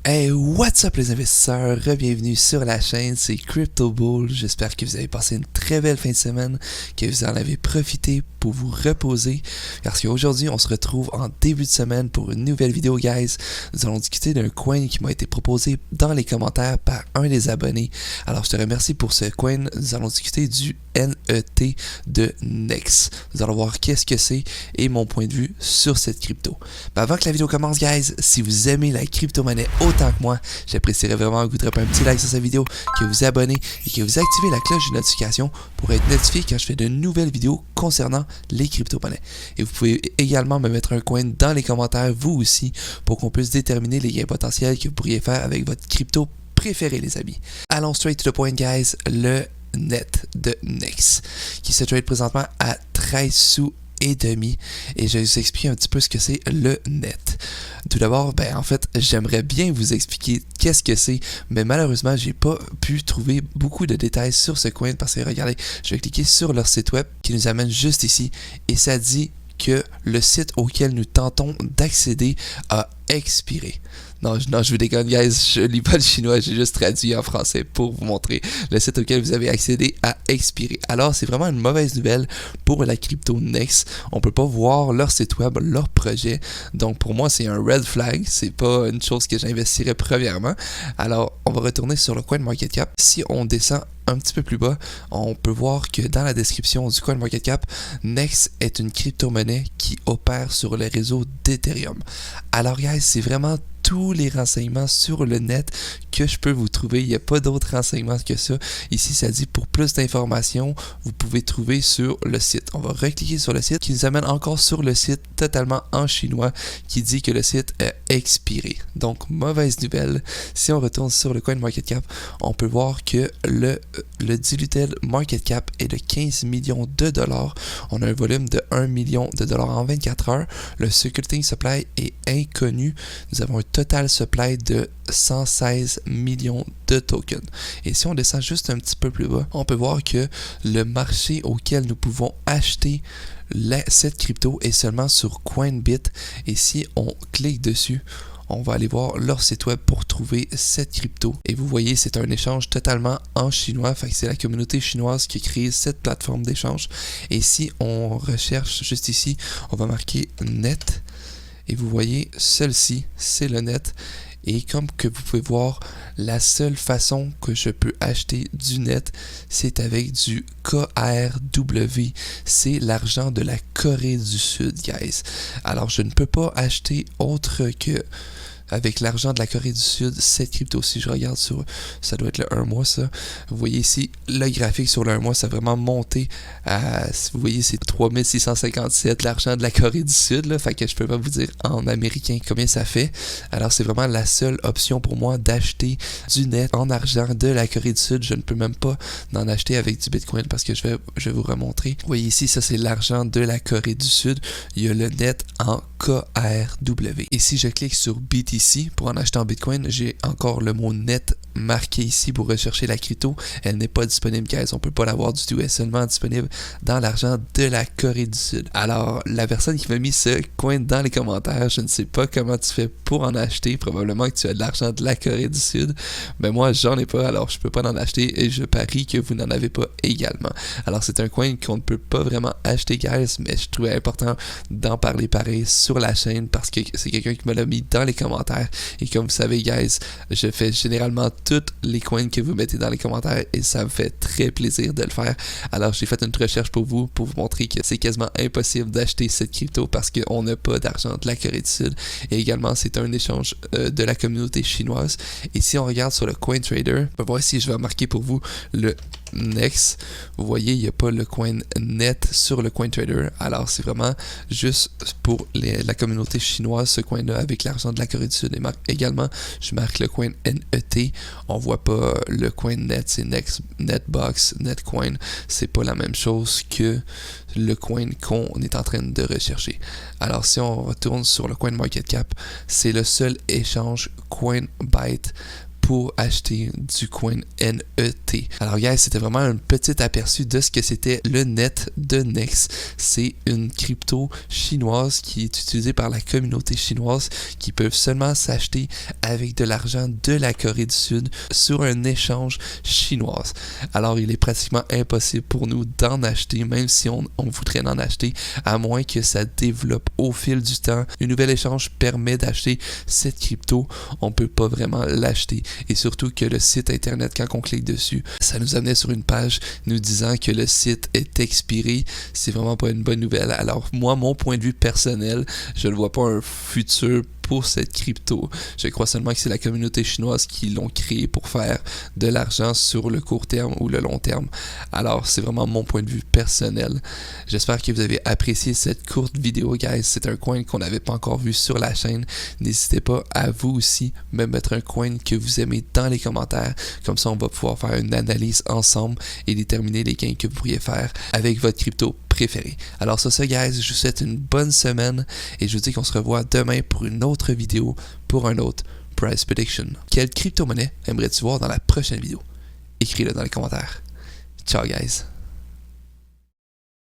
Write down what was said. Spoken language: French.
Hey, what's up les investisseurs? Bienvenue sur la chaîne, c'est Crypto Bull. J'espère que vous avez passé une très belle fin de semaine, que vous en avez profité pour vous reposer. Parce qu'aujourd'hui, on se retrouve en début de semaine pour une nouvelle vidéo, guys. Nous allons discuter d'un coin qui m'a été proposé dans les commentaires par un des abonnés. Alors, je te remercie pour ce coin. Nous allons discuter du NET de Nex. Nous allons voir qu'est-ce que c'est et mon point de vue sur cette crypto. Mais avant que la vidéo commence, guys, si vous aimez la crypto-monnaie autant que moi, j'apprécierais vraiment que vous dropez un petit like sur cette vidéo, que vous abonnez et que vous activez la cloche de notification pour être notifié quand je fais de nouvelles vidéos concernant les crypto-monnaies. Et vous pouvez également me mettre un coin dans les commentaires, vous aussi, pour qu'on puisse déterminer les gains potentiels que vous pourriez faire avec votre crypto préférée, les amis. Allons straight to the point, guys. Le net de Nex, qui se trade présentement à 13 sous et demi, et je vais vous expliquer un petit peu ce que c'est le net. Tout d'abord, en fait, j'aimerais bien vous expliquer qu'est-ce que c'est, mais malheureusement, j'ai pas pu trouver beaucoup de détails sur ce coin parce que regardez, je vais cliquer sur leur site web qui nous amène juste ici et ça dit que le site auquel nous tentons d'accéder a expiré. Non, je vous déconne, guys, je lis pas le chinois, j'ai juste traduit en français pour vous montrer. Le site auquel vous avez accédé a expiré. Alors, c'est vraiment une mauvaise nouvelle pour la crypto Nex. On peut pas voir leur site web, leur projet. Donc, pour moi, c'est un red flag. C'est pas une chose que j'investirais premièrement. Alors, on va retourner sur le CoinMarketCap. Si on descend un petit peu plus bas, on peut voir que dans la description du CoinMarketCap, Nex est une crypto-monnaie qui opère sur le réseau d'Ethereum. Alors, guys, c'est vraiment tous les renseignements sur le net que je peux vous trouver. Il n'y a pas d'autres renseignements que ça. Ici, ça dit pour plus d'informations, vous pouvez trouver sur le site. On va recliquer sur le site qui nous amène encore sur le site totalement en chinois qui dit que le site est expiré. Donc, mauvaise nouvelle. Si on retourne sur le CoinMarketCap, on peut voir que le diluted market cap est de 15 millions de dollars. On a un volume de 1 million de dollars en 24 heures. Le circulating supply est inconnu. Nous avons un total supply de 116 millions de tokens. Et si on descend juste un petit peu plus bas, on peut voir que le marché auquel nous pouvons acheter cette crypto est seulement sur Coinbit. Et si on clique dessus, on va aller voir leur site web pour trouver cette crypto. Et vous voyez, c'est un échange totalement en chinois. Fait que c'est la communauté chinoise qui a créé cette plateforme d'échange. Et si on recherche juste ici, on va marquer net. Et vous voyez, celle-ci, c'est le net. Et comme que vous pouvez voir, la seule façon que je peux acheter du net, c'est avec du KRW. C'est l'argent de la Corée du Sud, guys. Alors, je ne peux pas acheter autre que avec l'argent de la Corée du Sud, cette crypto. Si je regarde sur, ça doit être le 1 mois, ça. Vous voyez ici, le graphique sur le 1 mois, ça a vraiment monté à, vous voyez, c'est 3657, l'argent de la Corée du Sud, là. Fait que je peux pas vous dire en américain combien ça fait. Alors, c'est vraiment la seule option pour moi d'acheter du net en argent de la Corée du Sud. Je ne peux même pas en acheter avec du Bitcoin parce que je vais vous remontrer. Vous voyez ici, ça c'est l'argent de la Corée du Sud. Il y a le net en KRW. Et si je clique sur BTC pour en acheter en Bitcoin, j'ai encore le mot net marqué ici pour rechercher la crypto. Elle n'est pas disponible, guys. On peut pas l'avoir du tout. Elle est seulement disponible dans l'argent de la Corée du Sud. Alors, la personne qui m'a mis ce coin dans les commentaires, je ne sais pas comment tu fais pour en acheter. Probablement que tu as de l'argent de la Corée du Sud. Mais moi, j'en ai pas, alors je peux pas en acheter et je parie que vous n'en avez pas également. Alors, c'est un coin qu'on ne peut pas vraiment acheter, guys, mais je trouvais important d'en parler pareil sur la chaîne parce que c'est quelqu'un qui me l'a mis dans les commentaires. Et comme vous savez, guys, je fais généralement toutes les coins que vous mettez dans les commentaires et ça me fait très plaisir de le faire. Alors, j'ai fait une recherche pour vous montrer que c'est quasiment impossible d'acheter cette crypto parce qu'on n'a pas d'argent de la Corée du Sud. Et également, c'est un échange de la communauté chinoise. Et si on regarde sur le CoinTrader, on va voir si je vais marquer pour vous le Nex. Vous voyez, il n'y a pas le coin net sur le CoinTrader. Alors, c'est vraiment juste pour la communauté chinoise, ce coin-là, avec l'argent de la Corée du Sud. Et également, je marque le coin NET. On voit pas le coin net, c'est Netbox, Netcoin. C'est pas la même chose que le coin qu'on est en train de rechercher. Alors, si on retourne sur le CoinMarketCap, c'est le seul échange CoinByte pour acheter du coin NET. Alors guys, c'était vraiment un petit aperçu de ce que c'était le net de Nex. C'est une crypto chinoise qui est utilisée par la communauté chinoise qui peuvent seulement s'acheter avec de l'argent de la Corée du Sud sur un échange chinoise. Alors il est pratiquement impossible pour nous d'en acheter, même si on voudrait en acheter, à moins que ça développe au fil du temps. Un nouvel échange permet d'acheter cette crypto, on peut pas vraiment l'acheter. Et surtout que le site internet, quand on clique dessus, ça nous amenait sur une page nous disant que le site est expiré. C'est vraiment pas une bonne nouvelle. Alors moi, mon point de vue personnel, je ne vois pas un futur pour cette crypto. Je crois seulement que c'est la communauté chinoise qui l'ont créé pour faire de l'argent sur le court terme ou le long terme. Alors, c'est vraiment mon point de vue personnel. J'espère que vous avez apprécié cette courte vidéo, guys. C'est un coin qu'on n'avait pas encore vu sur la chaîne. N'hésitez pas à vous aussi me mettre un coin que vous aimez dans les commentaires. Comme ça, on va pouvoir faire une analyse ensemble et déterminer les gains que vous pourriez faire avec votre crypto préféré. Alors sur ce, guys, je vous souhaite une bonne semaine et je vous dis qu'on se revoit demain pour une autre vidéo, pour un autre Price Prediction. Quelle crypto-monnaie aimerais-tu voir dans la prochaine vidéo? Écris-le dans les commentaires. Ciao, guys!